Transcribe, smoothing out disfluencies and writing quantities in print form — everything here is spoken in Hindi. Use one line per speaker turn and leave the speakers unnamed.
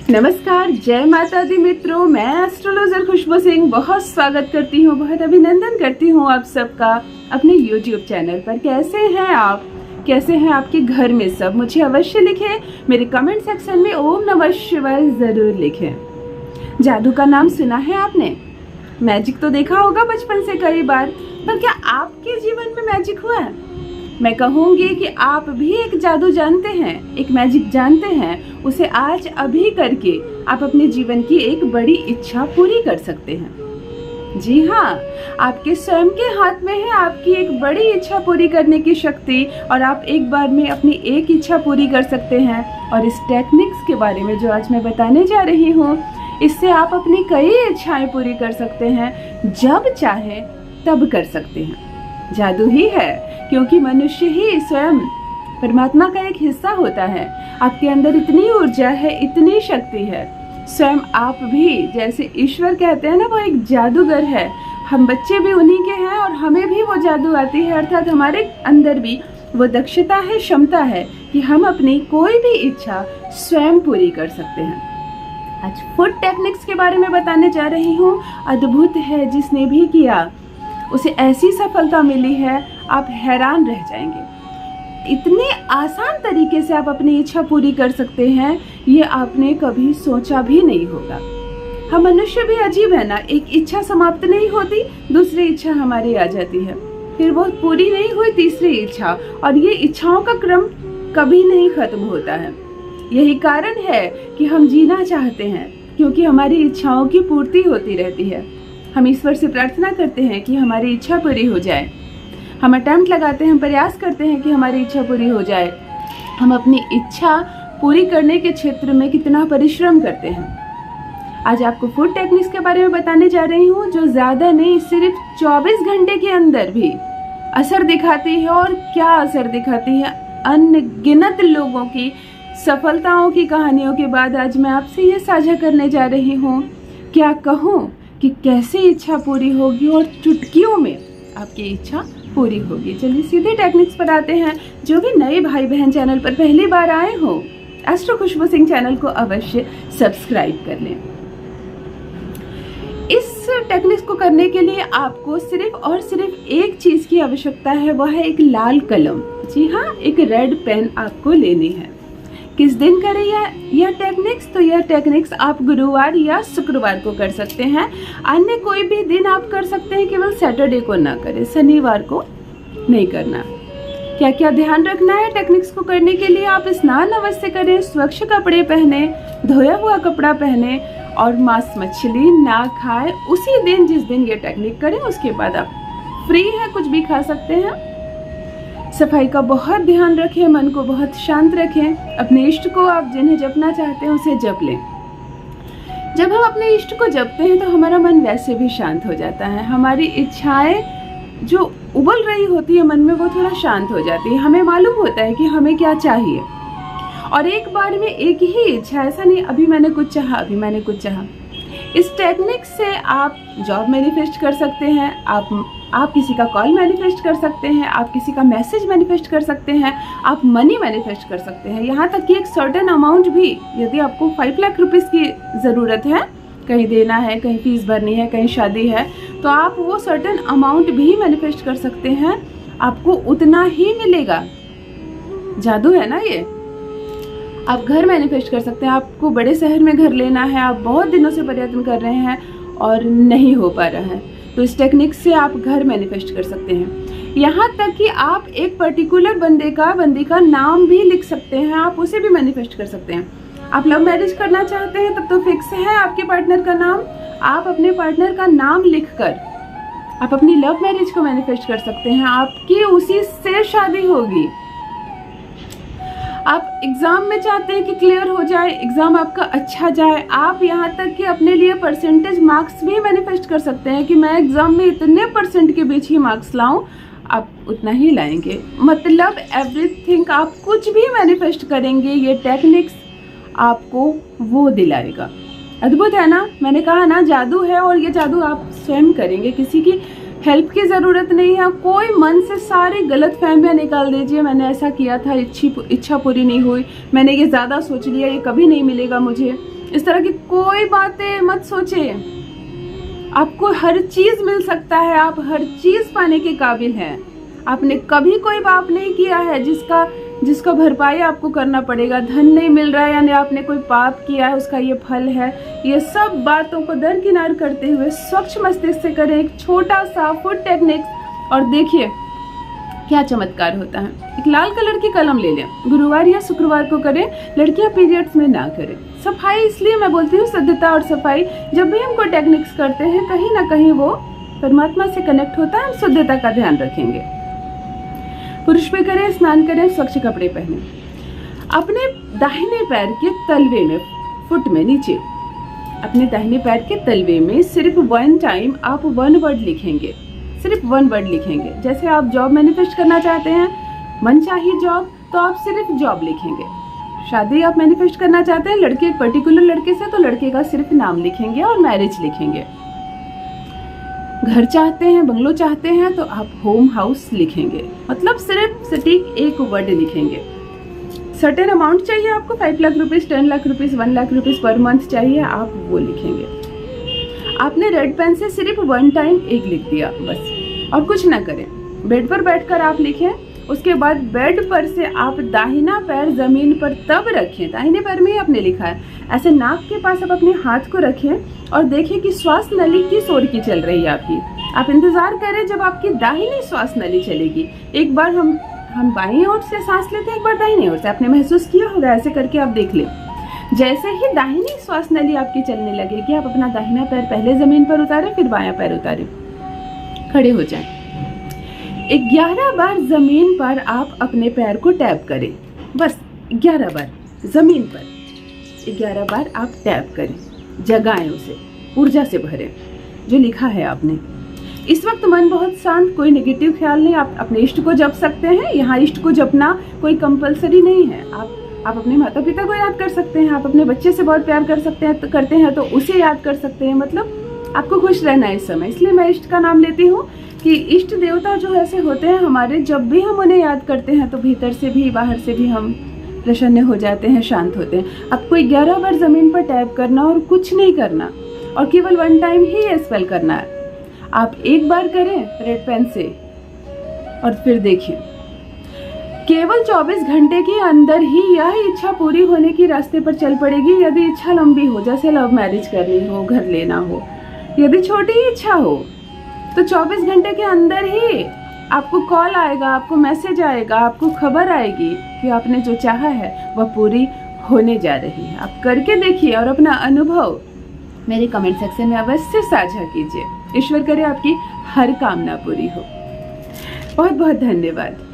नमस्कार, जय माता दी मित्रों। मैं एस्ट्रोलॉजर खुशबू सिंह बहुत स्वागत करती हूँ, बहुत अभिनंदन करती हूँ आप सबका अपने YouTube चैनल पर। कैसे हैं आप? कैसे हैं आपके घर में सब? मुझे अवश्य लिखें, मेरे कमेंट सेक्शन में ओम नमः शिवाय जरूर लिखें। जादू का नाम सुना है आपने? मैजिक तो देखा होगा बचपन से कई बार, पर क्या आपके जीवन में मैजिक हुआ है? मैं कहूँगी कि आप भी एक जादू जानते हैं, एक मैजिक जानते हैं। उसे आज अभी करके आप अपने जीवन की एक बड़ी इच्छा पूरी कर सकते हैं। जी हाँ, आपके स्वयं के हाथ में है आपकी एक बड़ी इच्छा पूरी करने की शक्ति, और आप एक बार में अपनी एक इच्छा पूरी कर सकते हैं। और इस टेक्निक्स के बारे में जो आज मैं बताने जा रही हूँ, इससे आप अपनी कई इच्छाएं पूरी कर सकते हैं। जब चाहे तब कर सकते हैं। जादू ही है, क्योंकि मनुष्य ही स्वयं परमात्मा का एक हिस्सा होता है। आपके अंदर इतनी ऊर्जा है, इतनी शक्ति है। स्वयं आप भी, जैसे ईश्वर कहते हैं ना, वो एक जादूगर है। हम बच्चे भी उन्हीं के हैं और हमें भी वो जादू आती है, अर्थात हमारे अंदर भी वो दक्षता है, क्षमता है कि हम अपनी कोई भी इच्छा स्वयं पूरी कर सकते हैं। आज फूड टेक्निक्स के बारे में बताने जा रही हूँ। अद्भुत है, जिसने भी किया उसे ऐसी सफलता मिली है, आप हैरान रह जाएंगे। इतने आसान तरीके से आप अपनी इच्छा पूरी कर सकते हैं, ये आपने कभी सोचा भी नहीं होगा। हम मनुष्य भी अजीब है ना, एक इच्छा समाप्त नहीं होती, दूसरी इच्छा हमारी आ जाती है, फिर वो पूरी नहीं हुई, तीसरी इच्छा, और ये इच्छाओं का क्रम कभी नहीं खत्म होता है। यही कारण है कि हम जीना चाहते हैं, क्योंकि हमारी इच्छाओं की पूर्ति होती रहती है। हम ईश्वर से प्रार्थना करते हैं कि हमारी इच्छा पूरी हो जाए। हम अटेम्प्ट लगाते हैं, प्रयास करते हैं कि हमारी इच्छा पूरी हो जाए। हम अपनी इच्छा पूरी करने के क्षेत्र में कितना परिश्रम करते हैं। आज आपको फूड टेक्निक्स के बारे में बताने जा रही हूँ, जो ज़्यादा नहीं, सिर्फ 24 घंटे के अंदर भी असर दिखाती है। और क्या असर दिखाती है? अनगिनत लोगों की सफलताओं की कहानियों के बाद आज मैं आपसे ये साझा करने जा रही हूँ। क्या कहूँ कि कैसे इच्छा पूरी होगी और चुटकियों में आपकी इच्छा पूरी होगी। चलिए सीधे टेक्निक्स पर आते हैं। जो भी नए भाई बहन चैनल पर पहली बार आए हो, एस्ट्रो खुशबू सिंह चैनल को अवश्य सब्सक्राइब कर लें। इस टेक्निक्स को करने के लिए आपको सिर्फ और सिर्फ एक चीज की आवश्यकता है, वह है एक लाल कलम। जी हाँ, एक रेड पेन आपको लेनी है। किस दिन करें यह टेक्निक्स? तो यह टेक्निक्स आप गुरुवार या शुक्रवार को कर सकते हैं। अन्य कोई भी दिन आप कर सकते हैं, केवल सैटरडे को ना करें, शनिवार को नहीं करना। क्या क्या ध्यान रखना है टेक्निक्स को करने के लिए? आप स्नान अवश्य करें, स्वच्छ कपड़े पहने, धोया हुआ कपड़ा पहने, और मांस मछली ना खाएं उसी दिन जिस दिन ये टेक्निक करें। उसके बाद आप फ्री हैं, कुछ भी खा सकते हैं। सफाई का बहुत ध्यान रखें, मन को बहुत शांत रखें। अपने इष्ट को आप जिन्हें जपना चाहते हैं उसे जप लें। जब हम अपने इष्ट को जपते हैं तो हमारा मन वैसे भी शांत हो जाता है। हमारी इच्छाएं जो उबल रही होती है मन में, वो थोड़ा शांत हो जाती है। हमें मालूम होता है कि हमें क्या चाहिए, और एक बार में एक ही इच्छा, ऐसा नहीं अभी मैंने कुछ चाहा, अभी मैंने कुछ चाहा। इस टेक्निक से आप जॉब मैनिफेस्ट कर सकते हैं, आप किसी का कॉल मैनिफेस्ट कर सकते हैं, आप किसी का मैसेज मैनिफेस्ट कर सकते हैं, आप मनी मैनिफेस्ट कर सकते हैं। यहाँ तक कि एक सर्टेन अमाउंट भी, यदि आपको 5 लाख रुपीस की ज़रूरत है, कहीं देना है, कहीं फीस भरनी है, कहीं शादी है, तो आप वो सर्टेन अमाउंट भी मैनिफेस्ट कर सकते हैं। आपको उतना ही मिलेगा। जादू है ना ये। आप घर मैनिफेस्ट कर सकते हैं। आपको बड़े शहर में घर लेना है, आप बहुत दिनों से प्रयत्न कर रहे हैं और नहीं हो पा रहा है, तो इस टेक्निक से आप घर मैनिफेस्ट कर सकते हैं। यहाँ तक कि आप एक पर्टिकुलर बंदी का नाम भी लिख सकते हैं, आप उसे भी मैनिफेस्ट कर सकते हैं। आप लव मैरिज करना चाहते हैं, तब तो फिक्स है आपके पार्टनर का नाम। आप अपने पार्टनर का नाम लिखकर आप अपनी लव मैरिज को मैनिफेस्ट कर सकते हैं। आपकी उसी से शादी होगी। आप एग्ज़ाम में चाहते हैं कि क्लियर हो जाए, एग्ज़ाम आपका अच्छा जाए। आप यहाँ तक कि अपने लिए परसेंटेज मार्क्स भी मैनिफेस्ट कर सकते हैं कि मैं एग्ज़ाम में इतने % के बीच ही मार्क्स लाऊं, आप उतना ही लाएंगे। मतलब एवरीथिंग, आप कुछ भी मैनिफेस्ट करेंगे, ये टेक्निक्स आपको वो दिलाएगा। अद्भुत है ना? मैंने कहा ना, जादू है, और ये जादू आप स्वयं करेंगे, किसी की हेल्प की ज़रूरत नहीं है। कोई मन से सारी गलतफहमियां निकाल दीजिए। मैंने ऐसा किया था, इच्छा पूरी नहीं हुई, मैंने ये ज़्यादा सोच लिया, ये कभी नहीं मिलेगा मुझे। इस तरह की कोई बातें मत सोचे। आपको हर चीज मिल सकता है, आप हर चीज पाने के काबिल हैं। आपने कभी कोई पाप नहीं किया है जिसका भरपाई आपको करना पड़ेगा। धन नहीं मिल रहा है यानी आपने कोई पाप किया है, उसका ये फल है। ये सब बातों को दरकिनार करते हुए स्वच्छ मस्तिष्क से करें एक छोटा सा फूड टेक्निक्स और देखिए क्या चमत्कार होता है। एक लाल कलर की कलम ले लें, गुरुवार या शुक्रवार को करें, लड़कियां पीरियड्स में ना करें। सफाई इसलिए मैं बोलती हूँ, शुद्धता और सफाई। जब भी हम कोई टेक्निक्स करते हैं कहीं ना कहीं वो परमात्मा से कनेक्ट होता है। हम शुद्धता का ध्यान रखेंगे। पुरुष भी करें, स्नान करें, स्वच्छ कपड़े पहने। अपने दाहिने पैर के तलवे में, फुट में नीचे, अपने दाहिने पैर के तलवे में सिर्फ 1 टाइम आप 1 वर्ड लिखेंगे। सिर्फ 1 वर्ड लिखेंगे। जैसे आप जॉब मैनिफेस्ट करना चाहते हैं, मनचाही जॉब, तो आप सिर्फ जॉब लिखेंगे। शादी आप मैनिफेस्ट करना चाहते हैं, लड़के एक पर्टिकुलर लड़के से, तो लड़के का सिर्फ नाम लिखेंगे और मैरिज लिखेंगे। घर चाहते हैं, बंगलो चाहते हैं, तो आप होम हाउस लिखेंगे। मतलब सिर्फ सटीक एक वर्ड लिखेंगे। सर्टेन अमाउंट चाहिए आपको, 5 lakh rupees, 10 lakh rupees, 1 lakh rupees per month चाहिए, आप वो लिखेंगे। आपने रेड पेन से सिर्फ 1 टाइम एक लिख दिया बस, और कुछ ना करें। बेड पर बैठकर आप लिखें। उसके बाद बेड पर से आप दाहिना पैर जमीन पर तब रखें, दाहिने पैर में ही आपने लिखा है, ऐसे नाक के पास आप अपने हाथ को रखें और देखिए कि श्वास नली किस ओर की चल रही है आपकी। आप इंतजार करें जब आपकी दाहिनी श्वास नली चलेगी। एक बार हम बाईं ओर से सांस लेते हैं, एक बार दाहिनी ओर से। आपने महसूस किया होगा, ऐसे करके आप देख लें। जैसे ही दाहिनी श्वास नली आपकी चलने लगेगी, आप अपना दाहिना पैर पहले जमीन पर उतारें, फिर बायां पैर उतारें, खड़े हो जाएं। 11 बार जमीन पर आप अपने पैर को टैप करें, बस 11 बार जमीन पर 11 बार आप टैप करें। जगाएं उसे, ऊर्जा से भरें जो लिखा है आपने। इस वक्त मन बहुत शांत, कोई नेगेटिव ख्याल नहीं। आप अपने इष्ट को जप सकते हैं। यहाँ इष्ट को जपना कोई कंपलसरी नहीं है। आप अपने माता पिता को याद कर सकते हैं, आप अपने बच्चे से बहुत प्यार कर सकते हैं, करते हैं तो उसे याद कर सकते हैं। मतलब आपको खुश रहना है इस समय। इसलिए मैं इष्ट का नाम लेती हूँ कि इष्ट देवता जो ऐसे होते हैं हमारे, जब भी हम उन्हें याद करते हैं तो भीतर से भी बाहर से भी हम प्रसन्न हो जाते हैं, शांत होते हैं। आपको 11 बार जमीन पर टैप करना और कुछ नहीं करना, और केवल 1 टाइम ही ये स्पेल करना है। आप एक बार करें रेड पेन से और फिर देखिए केवल 24 घंटे के अंदर ही यह इच्छा पूरी होने की रास्ते पर चल पड़ेगी। यदि इच्छा लंबी हो, जैसे लव मैरिज करनी हो, घर लेना हो, यदि छोटी ही इच्छा हो, तो 24 घंटे के अंदर ही आपको कॉल आएगा, आपको मैसेज आएगा, आपको खबर आएगी कि आपने जो चाहा है वह पूरी होने जा रही है। आप करके देखिए और अपना अनुभव मेरे कमेंट सेक्शन में अवश्य साझा कीजिए। ईश्वर करे आपकी हर कामना पूरी हो। बहुत बहुत धन्यवाद।